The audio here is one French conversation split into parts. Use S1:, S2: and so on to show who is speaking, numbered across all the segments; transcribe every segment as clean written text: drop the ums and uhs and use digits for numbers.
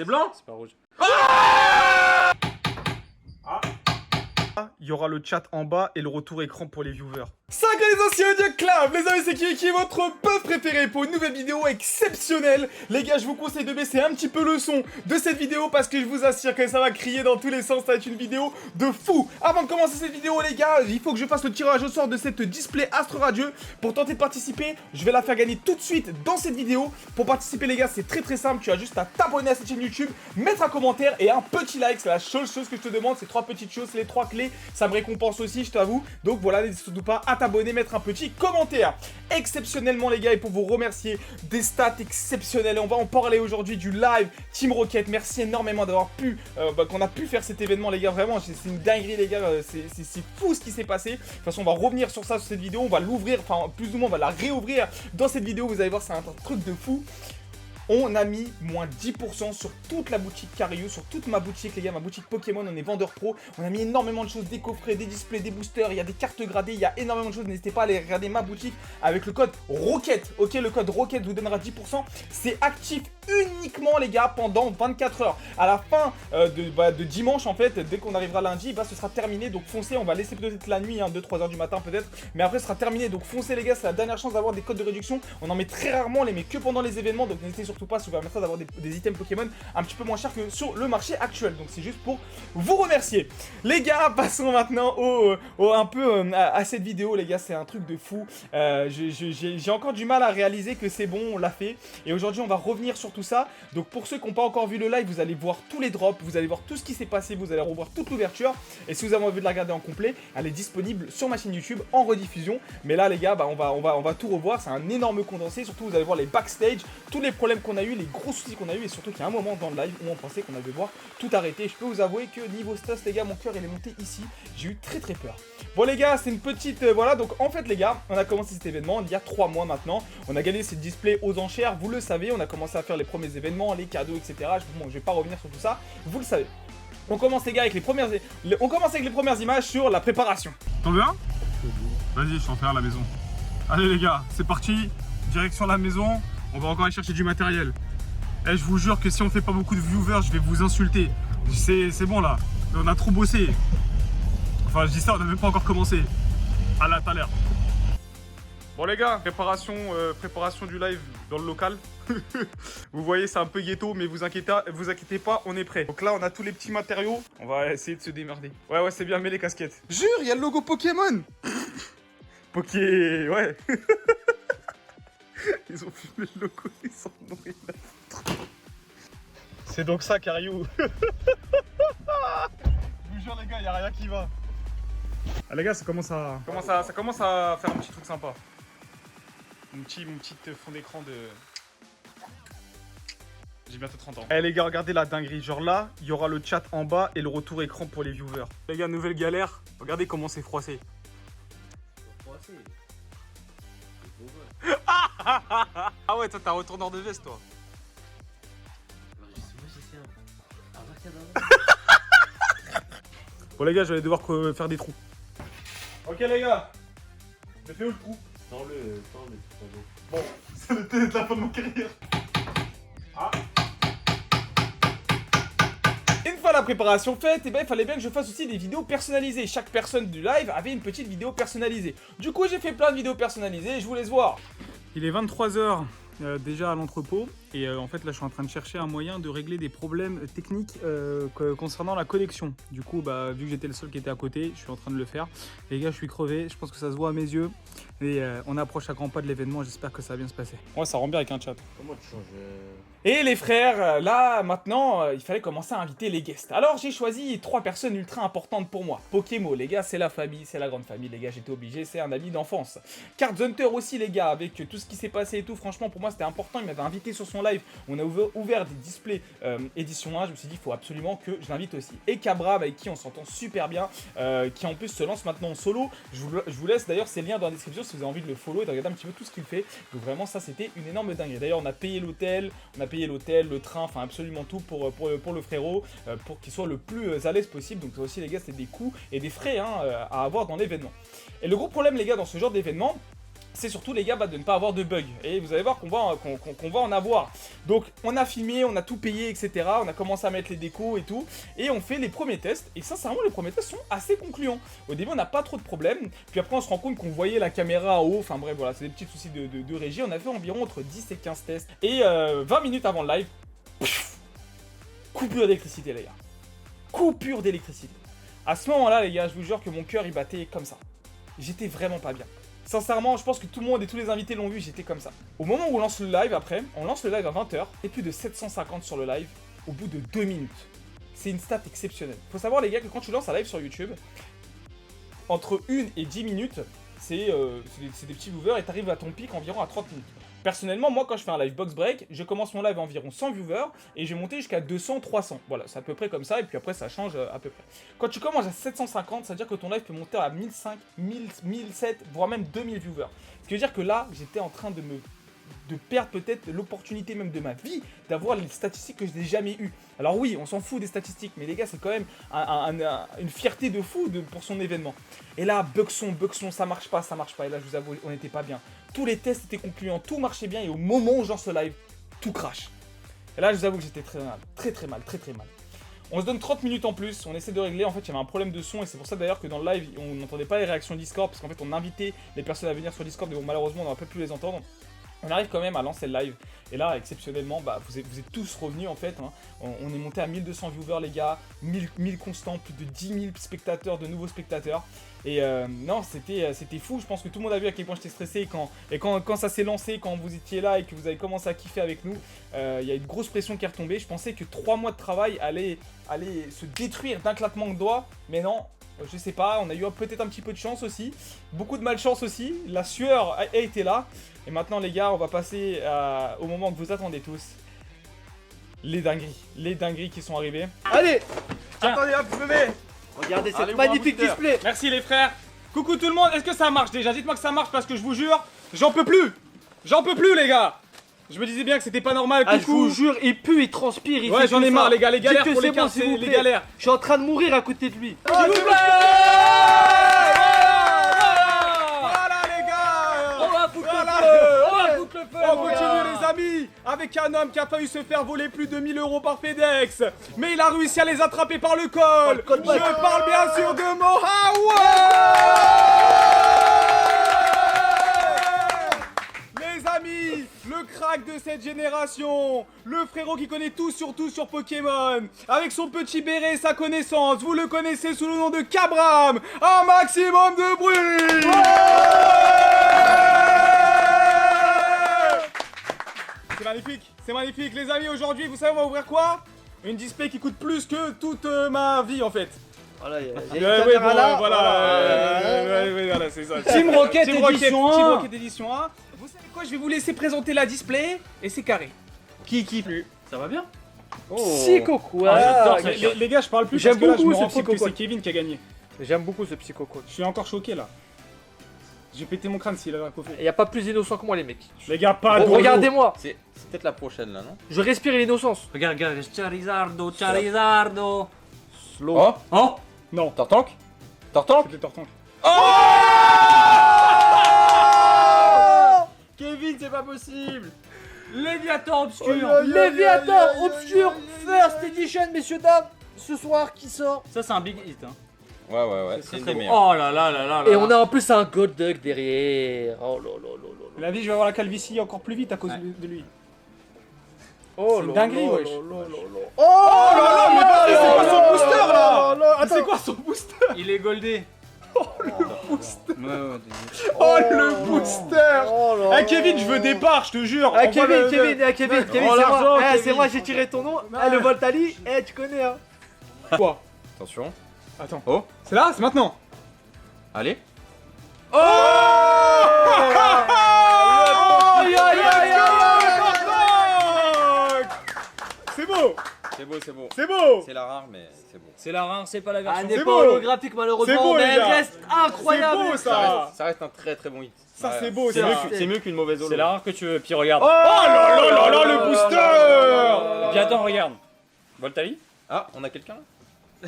S1: C'est blanc?
S2: C'est pas rouge.
S3: Il y aura le chat en bas et le retour écran pour les viewers.
S2: Salut les anciens Audio Club, les amis, c'est qui est votre puff préféré pour une nouvelle vidéo exceptionnelle. Les gars, je vous conseille de baisser un petit peu le son de cette vidéo parce que je vous assure que ça va crier dans tous les sens, ça va être une vidéo de fou. Avant de commencer cette vidéo, les gars, il faut que je fasse le tirage au sort de cette display Astre Radieux. Pour tenter de participer, je vais la faire gagner tout de suite dans cette vidéo. Pour participer, les gars, c'est très simple, tu as juste à t'abonner à cette chaîne YouTube, mettre un commentaire et un petit like, c'est la seule chose que je te demande, c'est 3 petites choses, c'est les 3 clés, ça me récompense aussi, je t'avoue. Donc voilà, n'hésite surtout pas à t'abonner, mettre un petit commentaire. Exceptionnellement les gars, et pour vous remercier, des stats exceptionnelles, on va en parler aujourd'hui du live Team Rocket. Merci énormément d'avoir pu qu'on a pu faire cet événement les gars, vraiment c'est une dinguerie les gars, c'est fou ce qui s'est passé. De toute façon on va revenir sur ça, sur cette vidéo, on va l'ouvrir, enfin plus ou moins on va la réouvrir dans cette vidéo, vous allez voir c'est un truc de fou. On a mis moins 10% sur toute la boutique Kariou, sur toute ma boutique les gars, ma boutique Pokémon, on est vendeur pro. On a mis énormément de choses, des coffrets, des displays, des boosters, il y a des cartes gradées, il y a énormément de choses. N'hésitez pas à aller regarder ma boutique avec le code ROCKET. Ok, le code ROCKET vous donnera 10%. C'est actif uniquement les gars pendant 24 heures. À la fin de dimanche en fait, dès qu'on arrivera lundi, ce sera terminé. Donc foncez, on va laisser peut-être la nuit, 2-3 heures du matin peut-être. Mais après ce sera terminé, donc foncez les gars, c'est la dernière chance d'avoir des codes de réduction. On en met très rarement, on les met que pendant les événements. Donc n'hésitez surtout pas, ça vous permettra d'avoir des items Pokémon un petit peu moins chers que sur le marché actuel. Donc c'est juste pour vous remercier. Les gars, passons maintenant à cette vidéo les gars, c'est un truc de fou. J'ai encore du mal à réaliser que c'est bon, on l'a fait. Et aujourd'hui on va revenir sur tout ça. Donc pour ceux qui n'ont pas encore vu le live, vous allez voir tous les drops, vous allez voir tout ce qui s'est passé, vous allez revoir toute l'ouverture. Et si vous avez envie de la regarder en complet, elle est disponible sur ma chaîne YouTube en rediffusion. Mais là les gars, on va tout revoir, c'est un énorme condensé. Surtout vous allez voir les backstage, tous les problèmes qu'on a eu, les gros soucis qu'on a eu. Et surtout qu'il y a un moment dans le live où on pensait qu'on allait voir tout arrêter. Je peux vous avouer que niveau stress les gars, mon cœur il est monté ici. J'ai eu très peur. Bon les gars, c'est une petite... voilà, donc en fait les gars, on a commencé cet événement il y a 3 mois maintenant. On a gagné ces displays aux enchères, vous le savez. On a commencé à faire les premiers événements, les cadeaux, etc. Bon, je vais pas revenir sur tout ça, vous le savez. On commence les gars avec les premières images sur la préparation.
S3: T'en veux un? Vas-y, je suis en train à la maison. Allez les gars, c'est parti. Direction la maison. On va encore aller chercher du matériel. Et je vous jure que si on fait pas beaucoup de viewers, je vais vous insulter. C'est bon là. On a trop bossé. Enfin, je dis ça, on n'a même pas encore commencé. À là, tout à l'heure. Bon les gars, préparation du live dans le local. Vous voyez, c'est un peu ghetto, mais vous inquiétez pas, on est prêt. Donc là, on a tous les petits matériaux. On va essayer de se démerder. Ouais, c'est bien, mais les casquettes. Jure, il y a le logo Pokémon. Ouais. Ils ont fumé le logo, ils sont nourris. C'est donc ça, Kariou. Je vous jure les gars, il n'y a rien qui va. Ah les gars, ça commence à faire un petit truc sympa. Mon petit fond d'écran de... J'ai bientôt 30 ans. Eh les gars, regardez la dinguerie. Genre là, il y aura le chat en bas et le retour écran pour les viewers. Les gars, nouvelle galère. Regardez comment c'est froissé.
S1: Froissé.
S3: Ah ouais, toi t'as un retourneur de veste toi. Bon les gars, je vais devoir faire des trous. Ok les gars, j'ai fait où le trou?
S1: Tends-le.
S3: Bon, c'est le téléphone de mon carrière. Ah.
S2: Une fois la préparation faite, il fallait bien que je fasse aussi des vidéos personnalisées. Chaque personne du live avait une petite vidéo personnalisée. Du coup, j'ai fait plein de vidéos personnalisées et je vous laisse voir.
S3: Il est 23 h déjà à l'entrepôt et en fait là je suis en train de chercher un moyen de régler des problèmes techniques concernant la connexion. Du coup vu que j'étais le seul qui était à côté, je suis en train de le faire. Les gars, je suis crevé, je pense que ça se voit à mes yeux et on approche à grands pas de l'événement, j'espère que ça va bien se passer. Ouais, ça rend bien avec un chat.
S1: Comment tu changes
S2: Et les frères, là maintenant il fallait commencer à inviter les guests. Alors j'ai choisi 3 personnes ultra importantes pour moi. Pokémon les gars, c'est la famille, c'est la grande famille les gars, j'étais obligé, c'est un ami d'enfance. Cards Hunter aussi les gars, avec tout ce qui s'est passé et tout, franchement pour moi c'était important, il m'avait invité sur son live, on a ouvert des displays édition 1, je me suis dit il faut absolument que je l'invite aussi. Et Cabra avec qui on s'entend super bien, qui en plus se lance maintenant en solo, je vous laisse d'ailleurs ses liens dans la description si vous avez envie de le follow et de regarder un petit peu tout ce qu'il fait. Donc vraiment ça c'était une énorme dingue. D'ailleurs on a payé l'hôtel, le train, enfin absolument tout pour le frérot, pour qu'il soit le plus à l'aise possible. Donc ça aussi les gars c'est des coûts et des frais à avoir dans l'événement. Et le gros problème les gars dans ce genre d'événement, c'est surtout les gars de ne pas avoir de bugs. Et vous allez voir qu'on va en avoir. Donc on a filmé, on a tout payé, etc. On a commencé à mettre les décos et tout. Et on fait les premiers tests. Et sincèrement, les premiers tests sont assez concluants. Au début, on n'a pas trop de problèmes. Puis après, on se rend compte qu'on voyait la caméra en haut. Enfin bref, voilà, c'est des petits soucis de régie. On a fait environ entre 10 et 15 tests. Et 20 minutes avant le live, coupure d'électricité, les gars. Coupure d'électricité. À ce moment-là, les gars, je vous jure que mon cœur, il battait comme ça. J'étais vraiment pas bien. Sincèrement, je pense que tout le monde et tous les invités l'ont vu, j'étais comme ça. Au moment où on lance le live après, on lance le live à 20h, et plus de 750 sur le live au bout de 2 minutes. C'est une stat exceptionnelle. Faut savoir les gars que quand tu lances un live sur YouTube, entre 1 et 10 minutes, c'est des petits viewers et t'arrives à ton pic environ à 30 minutes. Personnellement, moi quand je fais un live box break, je commence mon live à environ 100 viewers et je vais monter jusqu'à 200, 300. Voilà, c'est à peu près comme ça et puis après ça change à peu près. Quand tu commences à 750, ça veut dire que ton live peut monter à 1005, 1000, 1007, voire même 2000 viewers. Ce qui veut dire que là, j'étais en train de perdre peut-être l'opportunité même de ma vie d'avoir les statistiques que je n'ai jamais eues. Alors oui, on s'en fout des statistiques, mais les gars, c'est quand même une fierté de fou pour son événement. Et là, Buxon, ça marche pas. Et là, je vous avoue, on n'était pas bien. Tous les tests étaient concluants, tout marchait bien, et au moment où j'en ce live, tout crash. Et là, je vous avoue que j'étais très mal, très mal. On se donne 30 minutes en plus, on essaie de régler, en fait il y avait un problème de son et c'est pour ça d'ailleurs que dans le live on n'entendait pas les réactions Discord parce qu'en fait on invitait les personnes à venir sur Discord mais bon malheureusement on n'aurait pas pu les entendre. On arrive quand même à lancer le live et là exceptionnellement bah, vous êtes tous revenus en fait hein. On est monté à 1200 viewers les gars, 1000 constants, plus de 10 000 spectateurs, de nouveaux spectateurs et non c'était fou, je pense que tout le monde a vu à quel point j'étais stressé quand ça s'est lancé, quand vous étiez là et que vous avez commencé à kiffer avec nous, il y a une grosse pression qui est retombée, je pensais que 3 mois de travail allaient se détruire d'un claquement de doigts, mais non. Je sais pas, on a eu peut-être un petit peu de chance aussi, beaucoup de malchance aussi, la sueur a été là. Et maintenant les gars, on va passer au moment que vous attendez tous. Les dingueries qui sont arrivées.
S1: Allez,
S2: tiens.
S1: Attendez hop, je me mets. Regardez cette magnifique display.
S2: Merci les frères. Coucou tout le monde, est-ce que ça marche déjà? Dites-moi que ça marche parce que je vous jure, j'en peux plus les gars. Je me disais bien que c'était pas normal, coucou.
S1: Ah, je vous jure, il pue, il transpire, il
S2: ouais,
S1: fait
S2: j'en ai
S1: tout
S2: marre
S1: ça.
S2: les gars, les galères
S1: Dites que
S2: pour les
S1: c'est bon,
S2: cartes,
S1: s'il vous
S2: les
S1: plaît.
S2: galères.
S1: Je suis en train de mourir à côté de lui.
S2: S'il vous plaît. On continue les amis, avec un homme qui a failli se faire voler plus de 1000 € par FedEx, mais il a réussi à les attraper par le col. Je parle bien sûr de Mohawa. Les amis, le crack de cette génération, le frérot qui connaît tout sur Pokémon, avec son petit béret et sa connaissance, vous le connaissez sous le nom de Cabram. Un maximum de bruit. C'est magnifique les amis, aujourd'hui vous savez on va ouvrir quoi? Une display qui coûte plus que toute ma vie en fait.
S1: Voilà, il y a une caméra là.
S2: Voilà, c'est ça.
S1: Team Rocket Edition 1.
S2: Team Rocket Edition 1. Vous savez quoi, je vais vous laisser présenter la display et c'est carré.
S1: Qui
S4: Ça va bien?
S1: Psycho quoi.
S2: Les gars, je parle plus
S1: J'aime
S2: parce que là, je
S1: beaucoup
S2: me
S1: ce
S2: rends compte que
S1: Psycho
S2: c'est Kevin qui a gagné.
S1: J'aime beaucoup ce Psycho coach.
S2: Je suis encore choqué là. J'ai pété mon crâne s'il avait un coffre.
S1: Il y a pas plus innocent que moi les mecs.
S2: Les gars, pas de
S1: regardez-moi.
S4: C'est peut-être la prochaine là, non?
S1: Je respire l'innocence.
S4: Regarde, Charizardo.
S1: Slow.
S4: Oh
S2: Non,
S4: Tortank.
S2: c'était Tortank.
S4: Kevin, c'est pas possible. Léviathan obscur.
S1: Léviathan obscur First Edition messieurs dames. Ce soir qui sort.
S4: Ça c'est un big hit hein.
S3: Ouais, c'est une des meilleures.
S4: Oh là là là là là.
S1: Et on a en plus un Golduck derrière. Oh là là là là.
S2: La vie, je vais avoir la calvitie encore plus vite à cause de lui.
S1: Oh
S2: c'est une dinguerie, wesh.
S1: Oh
S2: là là, mais c'est quoi son booster là? C'est quoi son booster?
S4: Il est goldé.
S2: Oh le booster!
S4: Ouais,
S2: Oh le booster!
S1: Oh là
S2: Eh Kevin, je veux des parts, je te jure!
S1: Ah,
S2: Envoie
S1: Kevin, c'est
S4: l'argent,
S1: moi.
S4: Kevin.
S1: C'est moi, j'ai tiré ton nom. Le Voltali, tu connais hein.
S2: Quoi?
S3: Attention.
S2: Attends.
S3: Oh.
S2: C'est là? C'est maintenant?
S3: Allez.
S2: Oh! C'est beau!
S3: C'est beau. C'est la rare, mais c'est beau.
S4: C'est la rare, c'est pas la
S1: Elle
S4: version.
S1: n'est
S2: C'est
S1: pas
S2: beau.
S1: holographique
S2: C'est
S1: malheureusement,
S2: beau,
S1: mais
S2: les
S1: elle
S2: gars.
S1: reste incroyable.
S2: C'est beau ça!
S3: Ça reste un très très bon hit.
S2: Ça
S3: Ouais.
S2: c'est beau,
S1: C'est
S2: c'est
S1: vrai.
S2: mieux que...
S3: C'est mieux qu'une mauvaise holo.
S4: C'est la rare que tu veux. Puis regarde.
S2: Oh là là, le booster!
S4: Bien attends, regarde. Voltali?
S3: Ah, on a quelqu'un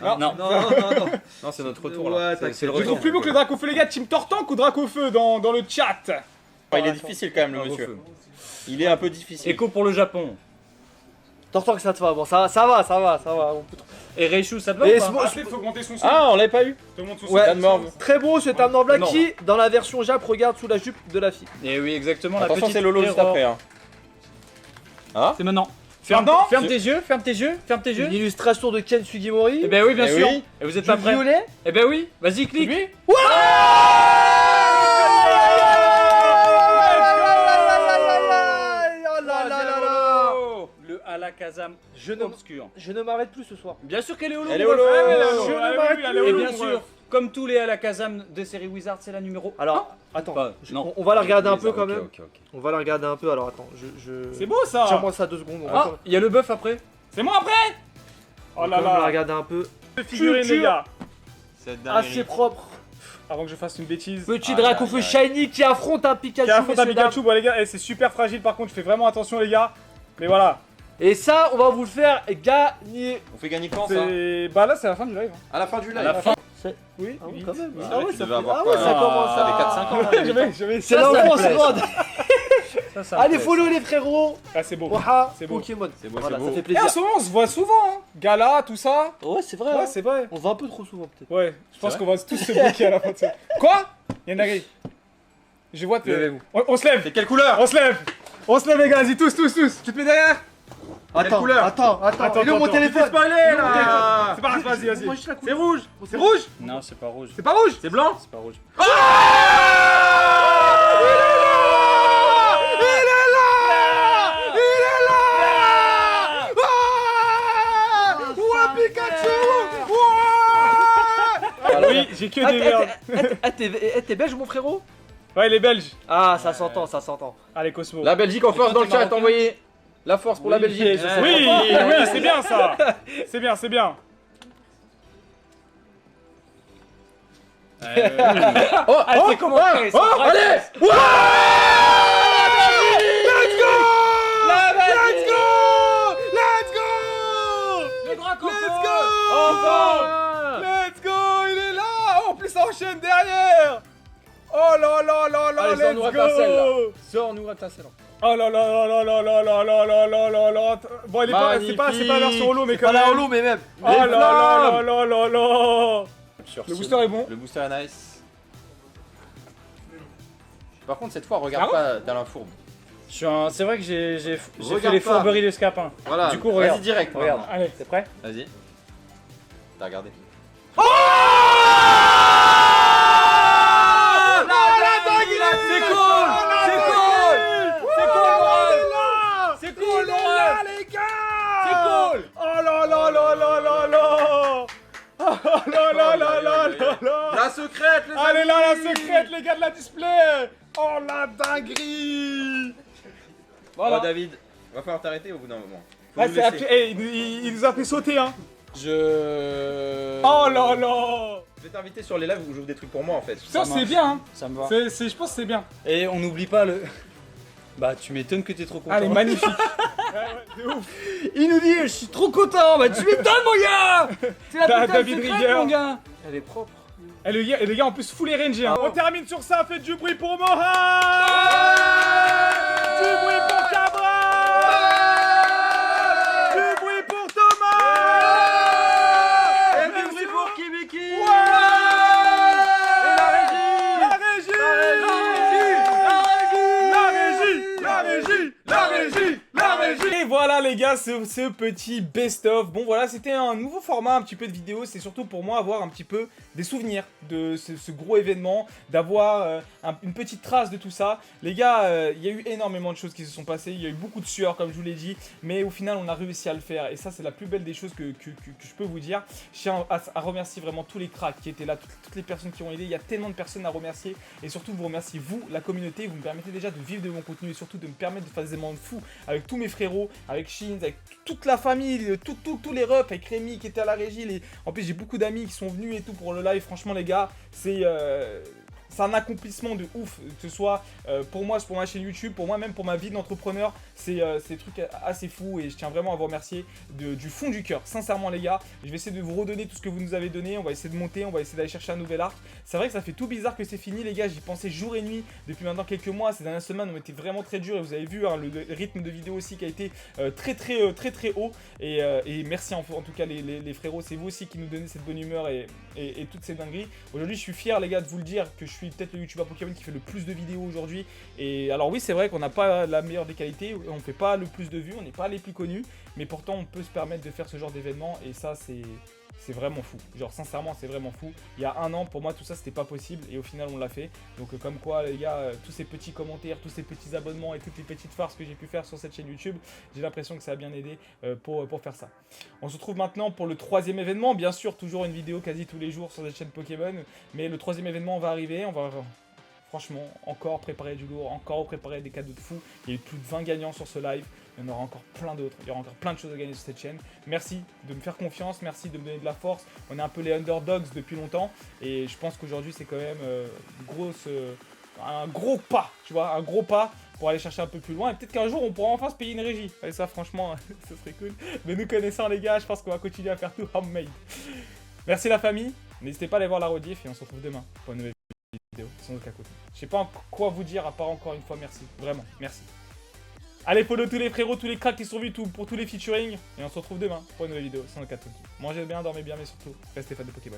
S4: Non.
S1: Non.
S3: Non, c'est notre retour là.
S1: Ouais,
S3: C'est le
S2: Je trouve
S3: retour.
S2: plus beau que le Dracofeu, les gars. Team Tortank ou Dracofeu dans le chat?
S5: Il est difficile quand même le monsieur. Il est un peu difficile.
S4: Écho pour le Japon.
S1: T'entends que ça te va, bon ça va. On peut
S4: Et Reishu, ça te va
S1: Et
S4: ou pas
S1: c'est bon,
S3: Ah, il faut augmenter son son.
S5: Ah, on l'avait pas eu.
S3: Tout le monde son
S1: Ouais.
S3: son.
S5: Dan Morve.
S1: très beau ce Tam Black
S4: non.
S1: qui, dans la version Jap, regarde sous la jupe de la fille.
S4: Et oui, exactement.
S5: Attention,
S4: la petite
S5: c'est Lolo juste
S4: erreur.
S5: après. Hein.
S4: C'est maintenant. Ferme tes yeux, ferme tes yeux.
S1: Une illustration de Ken Sugimori.
S4: Eh ben oui, bien
S5: Eh
S4: sûr.
S5: oui.
S4: Et vous êtes
S1: Du
S4: pas prêts?
S1: violet.
S4: Eh ben oui, vas-y, clique.
S3: Lui
S4: Le Alakazam
S1: Je ne-
S4: obscur.
S1: Je ne m'arrête plus ce soir.
S4: Bien sûr qu'elle est holo.
S5: Elle est
S4: mon
S5: holo.
S4: ref.
S3: Elle est
S4: Je
S3: holo.
S4: ne
S3: Elle est
S4: m'arrête
S3: holo, elle est
S4: plus. Et
S3: holo,
S4: bien
S3: mon
S4: sûr,
S3: ref.
S4: comme tous les Alakazam de série Wizard, c'est la numéro.
S1: Alors, attends.
S4: Bah, non.
S1: On va la regarder un peu quand
S5: Ok,
S1: même.
S5: ok, ok.
S1: On va la regarder un peu. Alors attends,
S3: C'est beau ça.
S1: Tiens-moi ça 2 secondes. On va
S4: Ah,
S1: quand même-
S4: il y a le bœuf après.
S3: C'est moi après.
S1: on
S3: Oh
S1: va
S3: là
S1: quand même la
S3: là.
S1: regarder un peu.
S3: Figurine les gars.
S5: Cette dinguerie.
S1: Assez propre.
S3: Avant que je fasse une bêtise.
S1: Petit
S5: Aïe,
S1: Draco
S5: aïe,
S1: feu
S5: aïe.
S1: shiny qui affronte un Pikachu.
S3: Qui affronte un
S1: messieurs, dames.
S3: Pikachu, bon les gars, c'est super fragile par contre, je fais vraiment attention les gars. Mais voilà,
S1: Et ça, on va vous le faire gagner.
S5: On fait gagner quand ça
S3: c'est... Bah là c'est la fin du live. hein.
S5: À la fin du live.
S4: À la fin.
S1: Oui,
S3: oui.
S1: quand même.
S5: C'est
S1: Ah
S5: vrai
S1: ouais,
S5: qu'il
S1: ça
S5: devait
S1: fait-
S5: avoir
S1: ah
S5: quoi,
S1: ouais, ça
S5: hein,
S1: commence
S5: ça
S1: à...
S5: avait 4-5 ans.
S1: C'est l'enfance
S4: plaît.
S1: mode.
S4: Ça
S1: Allez,
S4: me plaît.
S1: follow les frérots.
S3: Ah c'est beau.
S1: Waha,
S3: C'est beau.
S1: Pokémon.
S5: C'est beau,
S1: Voilà,
S5: c'est
S1: ça
S5: beau.
S1: fait
S3: Et
S1: plaisir.
S3: en ce moment on se voit souvent, hein. Gala, tout ça.
S1: Ouais, c'est vrai.
S3: Ouais
S1: hein.
S3: c'est vrai.
S1: On se voit un peu trop souvent peut-être.
S3: Ouais, je pense
S5: vrai
S3: qu'on va tous se bloquer à la fin de ça. Quoi Yanari. Je vois tes...
S5: Levez-vous.
S3: On se lève.
S5: C'est quelle couleur?
S3: On se lève. On se lève les gars, vas-y tous. Tu te mets derrière.
S1: Attends,
S5: couleur
S1: attends. Il est où mon téléphone?
S5: Spoilé là.
S3: C'est pas grave, vas-y.
S1: Moi, juste la
S3: C'est
S1: couleur.
S3: rouge. C'est rouge.
S4: Non, c'est pas rouge.
S3: C'est pas rouge.
S5: C'est blanc.
S4: C'est pas rouge.
S3: Oui, j'ai que des merdes.
S1: T'es belge mon frérot?
S3: Ouais, les Belges.
S1: Ah, ça s'entend, ça s'entend.
S3: Allez Cosmo.
S5: La Belgique en force
S4: toi,
S5: dans le
S4: t'es
S5: chat,
S4: marocain
S5: envoyez la force pour la Belgique.
S3: Oui, c'est bien ça. C'est bien.
S5: Oh,
S4: Ah, c'est comment
S5: allez.
S3: Let's go.
S4: Le Draco.
S3: Enfin. Let's go, il est là. En plus, ça enchaîne derrière. Oh là là là là,
S5: Allez,
S3: let's
S5: sors-nous Ratacel, là.
S3: go.
S5: Sors-nous Ratacel.
S3: Oh là là là là là là là là là là là là. Bon, il est pas, c'est pas la version holo, mais quand
S1: Pas la
S3: même.
S1: holo, mais même.
S3: Oh là là là là là là.
S5: Sur
S3: Le
S5: ce,
S3: booster est bon.
S5: Le booster est nice. Par contre, cette fois, regarde pas dans la fourbe.
S4: C'est vrai que j'ai fait
S5: Regarde
S4: les
S5: pas.
S4: fourberies de Scapin.
S5: Voilà,
S4: Du coup,
S5: vas-y
S4: regarde.
S5: direct.
S4: Regarde.
S5: maintenant.
S3: Allez, t'es prêt?
S5: Vas-y. T'as regardé.
S3: C'est cool, il est là, les gars. C'est cool. Oh là là là là là là. Oh là là là là là là.
S5: La secrète, les
S3: Allez
S5: amis.
S3: là, la secrète, les gars de la display. Oh la dinguerie.
S5: Voilà. Oh, David, va falloir t'arrêter au bout d'un moment. Faut
S3: Ah,
S5: nous
S3: c'est
S5: laisser.
S3: appelé- il nous a fait sauter, hein. Oh là là.
S5: Je vais t'inviter sur les lives où j'ouvre des trucs pour moi en fait.
S3: Ça, c'est
S4: marche.
S3: bien, hein.
S4: Ça me va.
S3: Je pense que c'est bien.
S4: Et on n'oublie pas le. Bah, tu m'étonnes que t'es trop content.
S3: Allez, magnifique. Ouais, de ouf.
S4: Il nous dit, je suis trop content. Bah, tu m'étonnes, mon gars. C'est la putain de
S3: David
S4: secrète,
S3: Rigueur.
S4: mon gars.
S1: Elle est propre.
S3: Et les gars, en plus, full RNG. Hein. On termine sur ça, faites du bruit pour Moha. Du bruit pour Cabra. Du bruit pour Thomas.
S5: Et du bruit pour Kibiki.
S3: Et voilà les gars, ce petit best-of. Bon voilà, c'était un nouveau format, un petit peu de vidéo. C'est surtout pour moi avoir un petit peu des souvenirs de ce gros événement, d'avoir une petite trace de tout ça. Les gars, il y a eu énormément de choses qui se sont passées. Il y a eu beaucoup de sueur comme je vous l'ai dit. Mais au final, on a réussi à le faire. Et ça, c'est la plus belle des choses que je peux vous dire. Je tiens à remercier vraiment tous les cracks qui étaient là, toutes les personnes qui ont aidé. Il y a tellement de personnes à remercier. Et surtout, vous remerciez vous, la communauté. Vous me permettez déjà de vivre de mon contenu et surtout de me permettre de faire des événements de fou avec tous mes frérots, avec Shins, avec toute la famille, tous les refs, avec Rémi qui était à la régie. En plus, j'ai beaucoup d'amis qui sont venus et tout pour le live. Franchement, les gars, c'est
S2: c'est un accomplissement de ouf, que ce soit pour moi, pour ma chaîne YouTube, pour moi même pour ma vie d'entrepreneur, c'est des trucs assez fous et je tiens vraiment à vous remercier du fond du cœur, sincèrement les gars. Je vais essayer de vous redonner tout ce que vous nous avez donné, on va essayer de monter, on va essayer d'aller chercher un nouvel arc. C'est vrai que ça fait tout bizarre que c'est fini les gars, j'y pensais jour et nuit depuis maintenant quelques mois, ces dernières semaines ont été vraiment très dures et vous avez vu hein, le rythme de vidéo aussi qui a été très haut et merci en tout cas les frérots, c'est vous aussi qui nous donnez cette bonne humeur et toutes ces dingueries. Aujourd'hui je suis fier les gars de vous le dire que je suis peut-être le youtubeur Pokémon qui fait le plus de vidéos aujourd'hui et alors oui c'est vrai qu'on n'a pas la meilleure des qualités, on fait pas le plus de vues, on n'est pas les plus connus mais pourtant on peut se permettre de faire ce genre d'événement et ça c'est vraiment fou, genre sincèrement c'est vraiment fou. Il y a un an pour moi tout ça c'était pas possible et au final on l'a fait. Donc comme quoi les gars, tous ces petits commentaires, tous ces petits abonnements et toutes les petites farces que j'ai pu faire sur cette chaîne YouTube, j'ai l'impression que ça a bien aidé pour faire ça. On se retrouve maintenant pour le 3e événement, bien sûr toujours une vidéo quasi tous les jours sur cette chaîne Pokémon, mais le 3e événement va arriver, on va franchement encore préparer du lourd, encore préparer des cadeaux de fou. Il y a eu plus de 20 gagnants sur ce live. Il y en aura encore plein d'autres. Il y aura encore plein de choses à gagner sur cette chaîne. Merci de me faire confiance. Merci de me donner de la force. On est un peu les underdogs depuis longtemps. Et je pense qu'aujourd'hui, c'est quand même un gros pas. Tu vois, un gros pas pour aller chercher un peu plus loin. Et peut-être qu'un jour, on pourra enfin se payer une régie. Et ça, franchement, ce serait cool. Mais nous connaissant, les gars, je pense qu'on va continuer à faire tout handmade. Merci la famille. N'hésitez pas à aller voir la rediff. Et on se retrouve demain pour une nouvelle vidéo. Sans aucun côté. Je sais pas quoi vous dire à part encore une fois merci. Vraiment, merci. Allez, follow tous les frérots, tous les cracks qui sont vus pour tous les featuring. Et on se retrouve demain pour une nouvelle vidéo. Sans aucun côté. Mangez bien, dormez bien, mais surtout, restez fans de Pokémon.